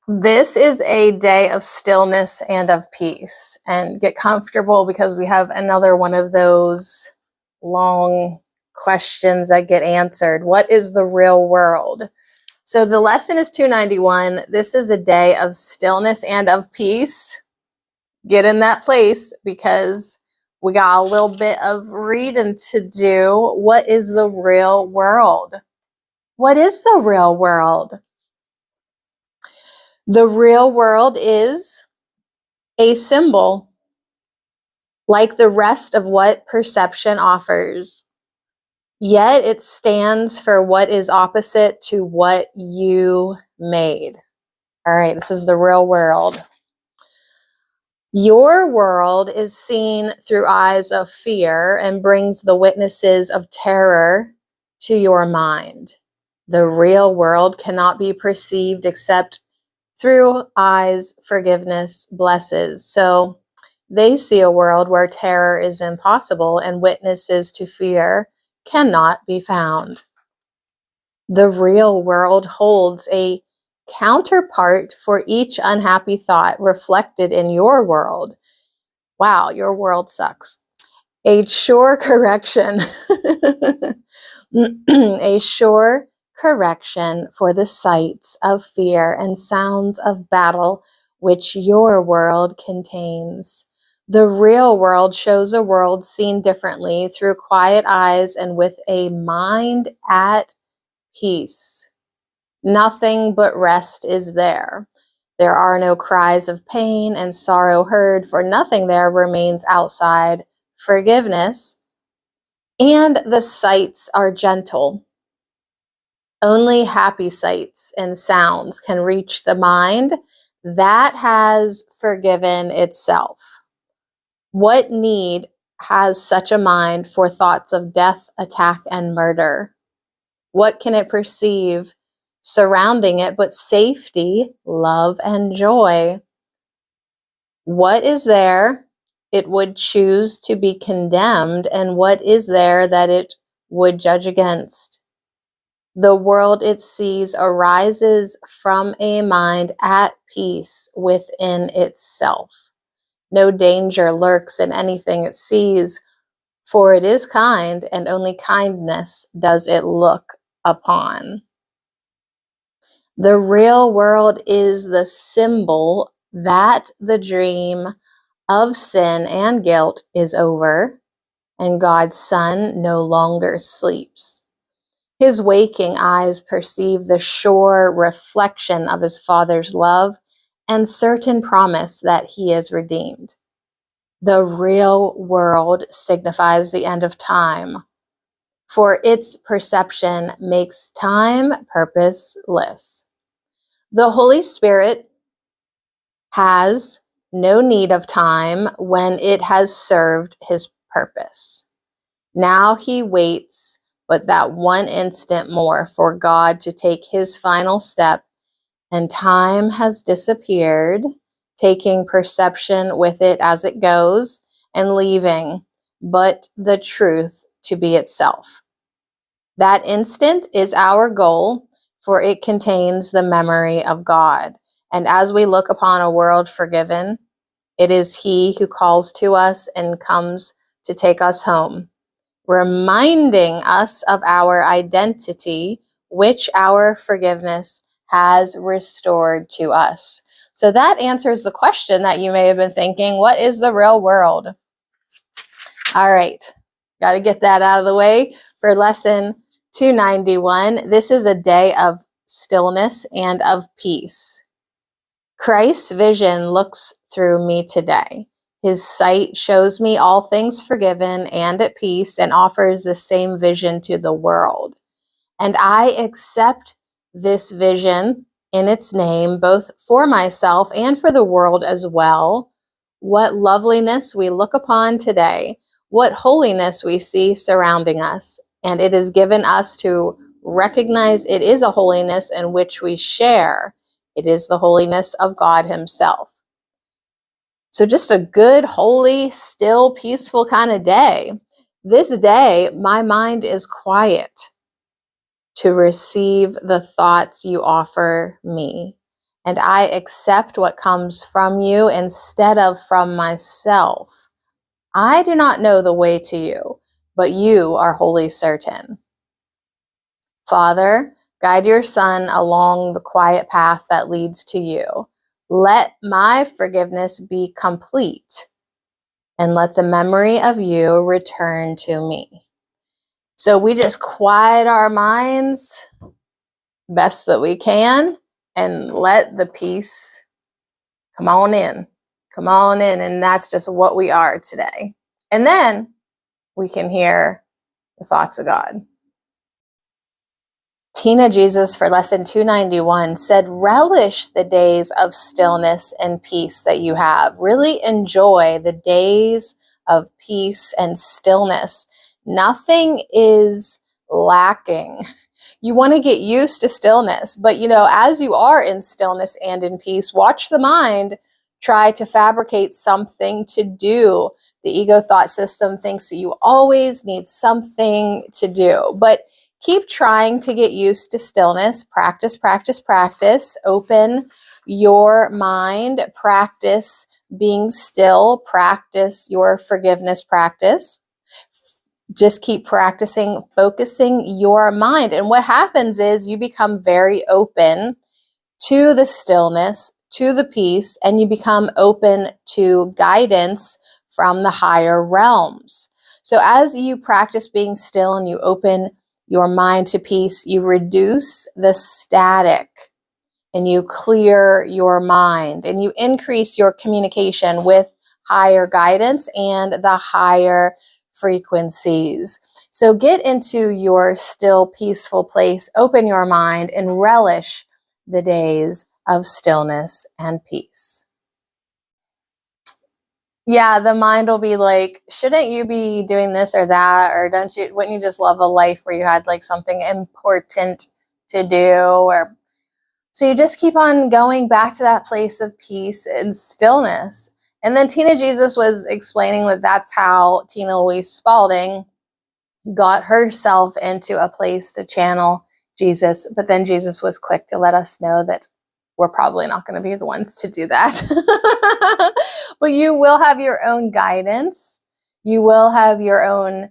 This is a day of stillness and of peace. And get comfortable because we have another one of those long questions that get answered. What is the real world? So the lesson is 291. This is a day of stillness and of peace. Get in that place because we got a little bit of reading to do. What is the real world? What is the real world? The real world is a symbol, like the rest of what perception offers. Yet it stands for what is opposite to what you made. All right, this is the real world. Your world is seen through eyes of fear and brings the witnesses of terror to your mind. The real world cannot be perceived except through eyes forgiveness blesses. So they see a world where terror is impossible and witnesses to fear cannot be found. The real world holds a counterpart for each unhappy thought reflected in your world. Wow, your world sucks. A sure correction. A sure correction for the sights of fear and sounds of battle which your world contains. The real world shows a world seen differently through quiet eyes and with a mind at peace. Nothing but rest is there. There are no cries of pain and sorrow heard, for nothing there remains outside forgiveness, and the sights are gentle. Only happy sights and sounds can reach the mind that has forgiven itself. What need has such a mind for thoughts of death, attack, and murder? What can it perceive surrounding it but safety, love, and joy? What is there it would choose to be condemned, and what is there that it would judge against? The world it sees arises from a mind at peace within itself. No danger lurks in anything it sees, for it is kind, and only kindness does it look upon. The real world is the symbol that the dream of sin and guilt is over, and God's Son no longer sleeps. His waking eyes perceive the sure reflection of his Father's love and certain promise that he is redeemed. The real world signifies the end of time, for its perception makes time purposeless. The Holy Spirit has no need of time when it has served his purpose. Now he waits but that one instant more for God to take his final step, and time has disappeared, taking perception with it as it goes, and leaving but the truth to be itself. That instant is our goal, for it contains the memory of God. And as we look upon a world forgiven, it is he who calls to us and comes to take us home, reminding us of our identity, which our forgiveness has restored to us. So that answers the question that you may have been thinking, what is the real world? All right, got to get that out of the way for lesson 291. This is a day of stillness and of peace. Christ's vision looks through me today. His sight shows me all things forgiven and at peace, and offers the same vision to the world. And I accept this vision in its name, both for myself and for the world as well. What loveliness we look upon today, what holiness we see surrounding us, and it is given us to recognize it is a holiness in which we share. It is the holiness of God himself. So just a good, holy, still, peaceful kind of day. This day, my mind is quiet to receive the thoughts you offer me. and I accept what comes from you instead of from myself. I do not know the way to you, but you are wholly certain. Father, guide your Son along the quiet path that leads to you. Let my forgiveness be complete, and let the memory of you return to me. So we just quiet our minds best that we can and let the peace come on in. Come on in. And that's just what we are today. And then we can hear the thoughts of God. Tina Jesus for lesson 291 said, relish the days of stillness and peace that you have. Really enjoy the days of peace and stillness. Nothing is lacking. You want to get used to stillness, but as you are in stillness and in peace, watch the mind try to fabricate something to do. The ego thought system thinks that you always need something to do, but keep trying to get used to stillness. Practice, practice, practice. Open your mind. Practice being still. Practice your forgiveness practice. Just keep practicing, focusing your mind. And what happens is you become very open to the stillness, to the peace, and you become open to guidance from the higher realms. So as you practice being still and you open your mind to peace, you reduce the static and you clear your mind and you increase your communication with higher guidance and the higher frequencies. So get into your still, peaceful place, open your mind, and relish the days of stillness and peace. Yeah, the mind will be like, shouldn't you be doing this or that? Or wouldn't you just love a life where you had like something important to do? So you just keep on going back to that place of peace and stillness. And then Tina Jesus was explaining that that's how Tina Louise Spalding got herself into a place to channel Jesus. But then Jesus was quick to let us know that we're probably not going to be the ones to do that. But you will have your own guidance. You will have your own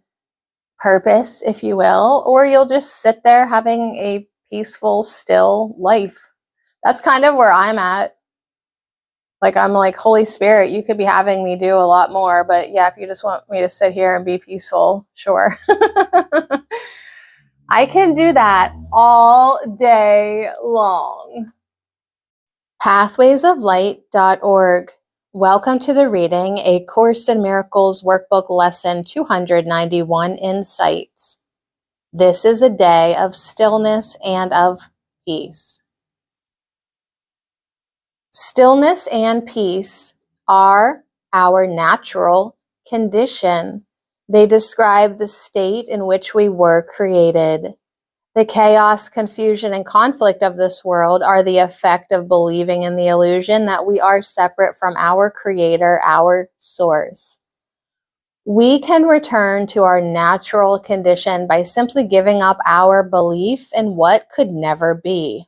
purpose, if you will, or you'll just sit there having a peaceful, still life. That's kind of where I'm at. Like, I'm like, Holy Spirit, you could be having me do a lot more, but yeah, if you just want me to sit here and be peaceful, sure. I can do that all day long. Pathwaysoflight.org. Welcome to the reading, A Course in Miracles Workbook Lesson 291, Insights. This is a day of stillness and of peace. Stillness and peace are our natural condition. They describe the state in which we were created. The chaos, confusion, and conflict of this world are the effect of believing in the illusion that we are separate from our Creator, our Source. We can return to our natural condition by simply giving up our belief in what could never be.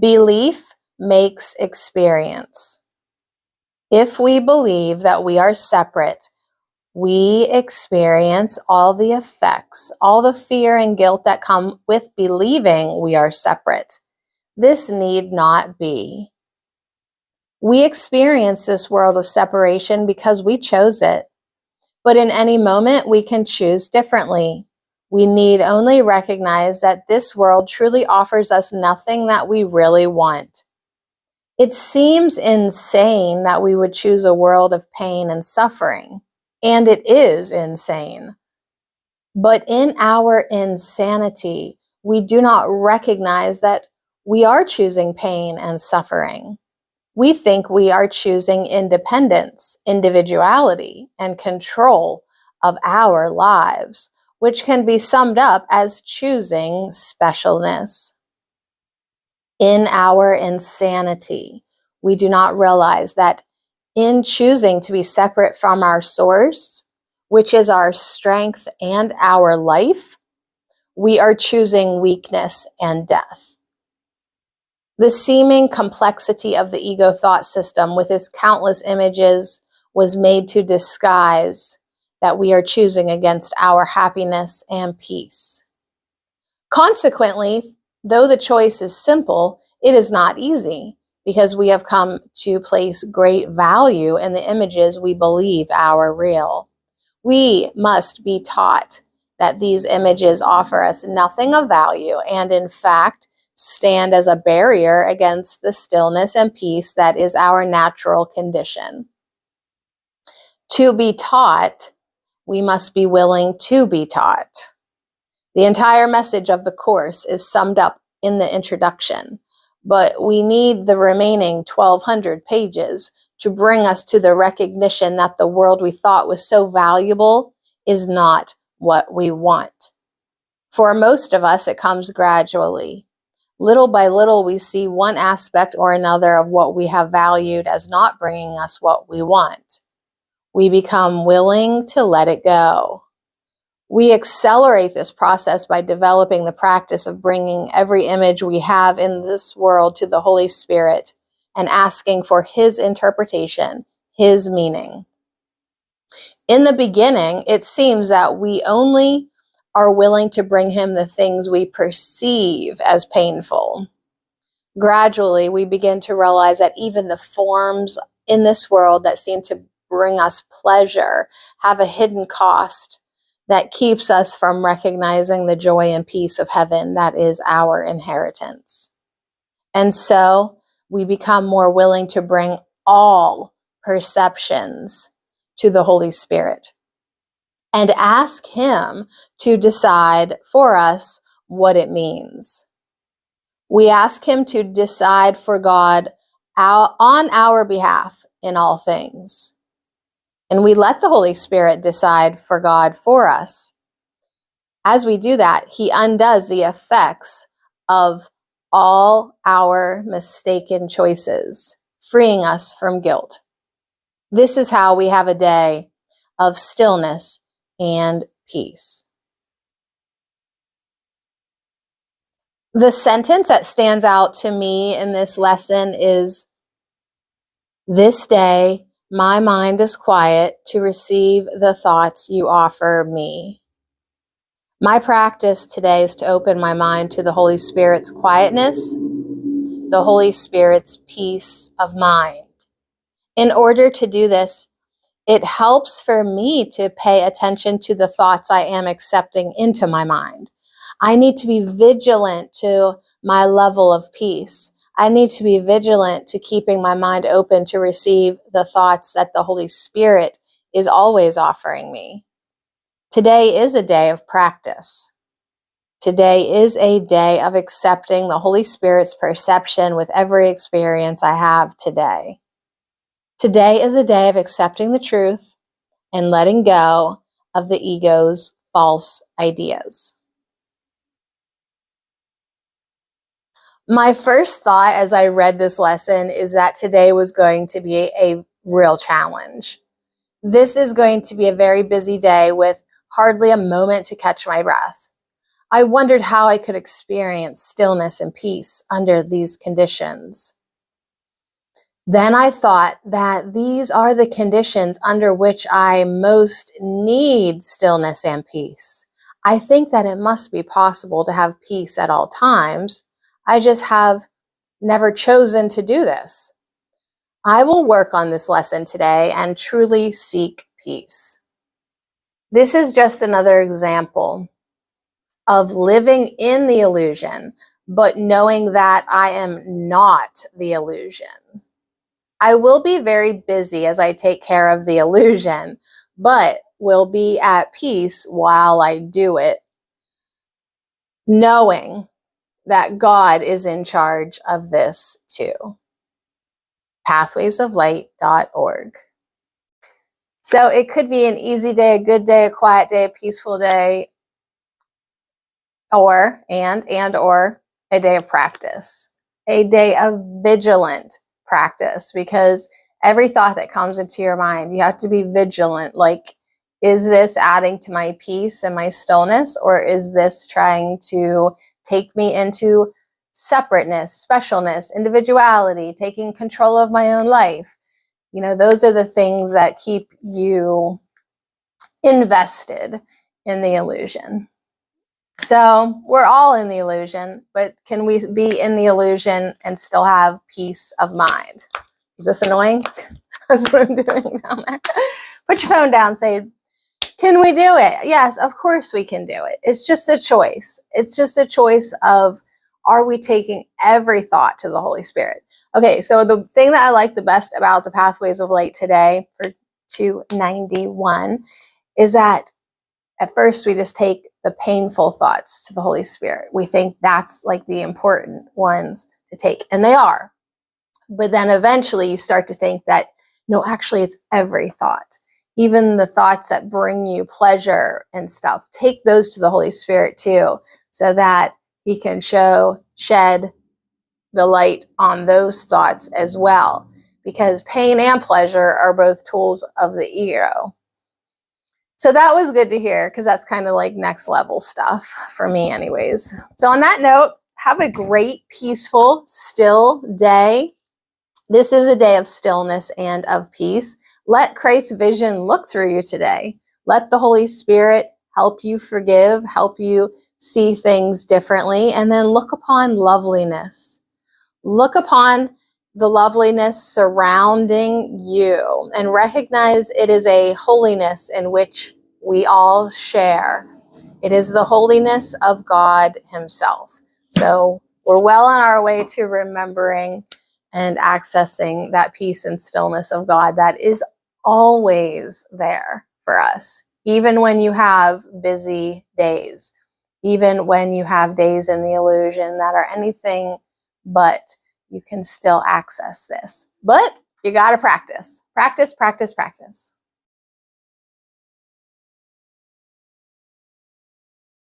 Belief makes experience. If we believe that we are separate, we experience all the effects, all the fear and guilt that come with believing we are separate. This need not be. We experience this world of separation because we chose it. But in any moment, we can choose differently. We need only recognize that this world truly offers us nothing that we really want. It seems insane that we would choose a world of pain and suffering. And it is insane. But in our insanity, we do not recognize that we are choosing pain and suffering. We think we are choosing independence, individuality, and control of our lives, which can be summed up as choosing specialness. In our insanity, we do not realize that in choosing to be separate from our source, which is our strength and our life, we are choosing weakness and death. The seeming complexity of the ego thought system with its countless images was made to disguise that we are choosing against our happiness and peace. Consequently, though the choice is simple, it is not easy because we have come to place great value in the images we believe are real. We must be taught that these images offer us nothing of value and, in fact, stand as a barrier against the stillness and peace that is our natural condition. To be taught, we must be willing to be taught. The entire message of the course is summed up in the introduction, but we need the remaining 1,200 pages to bring us to the recognition that the world we thought was so valuable is not what we want. For most of us, it comes gradually. Little by little, we see one aspect or another of what we have valued as not bringing us what we want. We become willing to let it go. We accelerate this process by developing the practice of bringing every image we have in this world to the Holy Spirit and asking for His interpretation, His meaning. In the beginning, it seems that we only are willing to bring Him the things we perceive as painful. Gradually, we begin to realize that even the forms in this world that seem to bring us pleasure have a hidden cost that keeps us from recognizing the joy and peace of heaven that is our inheritance. And so we become more willing to bring all perceptions to the Holy Spirit and ask Him to decide for us what it means. We ask Him to decide for God on our behalf in all things. And we let the Holy Spirit decide for God for us. As we do that, He undoes the effects of all our mistaken choices, freeing us from guilt. This is how we have a day of stillness and peace. The sentence that stands out to me in this lesson is, "This day, my mind is quiet to receive the thoughts you offer me." My practice today is to open my mind to the Holy Spirit's quietness, the Holy Spirit's peace of mind. In order to do this, it helps for me to pay attention to the thoughts I am accepting into my mind. I need to be vigilant to my level of peace. I need to be vigilant to keeping my mind open to receive the thoughts that the Holy Spirit is always offering me. Today is a day of practice. Today is a day of accepting the Holy Spirit's perception with every experience I have today. Today is a day of accepting the truth and letting go of the ego's false ideas. My first thought as I read this lesson is that today was going to be a real challenge. This is going to be a very busy day with hardly a moment to catch my breath. I wondered how I could experience stillness and peace under these conditions. Then I thought that these are the conditions under which I most need stillness and peace. I think that it must be possible to have peace at all times. I just have never chosen to do this. I will work on this lesson today and truly seek peace. This is just another example of living in the illusion, but knowing that I am not the illusion. I will be very busy as I take care of the illusion, but will be at peace while I do it, knowing that God is in charge of this too. pathwaysoflight.org. So it could be an easy day, a good day, a quiet day, a peaceful day, or a day of practice, a day of vigilant practice, because every thought that comes into your mind, you have to be vigilant. Like, is this adding to my peace and my stillness, or is this trying to take me into separateness, specialness, individuality, taking control of my own life. You know, those are the things that keep you invested in the illusion. So we're all in the illusion, but can we be in the illusion and still have peace of mind? Is this annoying? That's what I'm doing down there. Put your phone down, say, can we do it? Yes, of course we can do it. It's just a choice. It's just a choice of, are we taking every thought to the Holy Spirit? Okay, so the thing that I like the best about the Pathways of Light today for 291 is that at first we just take the painful thoughts to the Holy Spirit. We think that's like the important ones to take, and they are. But then eventually you start to think that, no, actually it's every thought. Even the thoughts that bring you pleasure and stuff, take those to the Holy Spirit too, so that he can shed the light on those thoughts as well. Because pain and pleasure are both tools of the ego. So that was good to hear, because that's kind of like next level stuff for me anyways. So on that note, have a great, peaceful, still day. This is a day of stillness and of peace. Let Christ's vision look through you today. Let the Holy Spirit help you forgive, help you see things differently, and then look upon loveliness. Look upon the loveliness surrounding you and recognize it is a holiness in which we all share. It is the holiness of God himself. So we're well on our way to remembering and accessing that peace and stillness of God that is always there for us, even when you have busy days, even when you have days in the illusion that are anything but, you can still access this. But you got to practice, practice, practice, practice.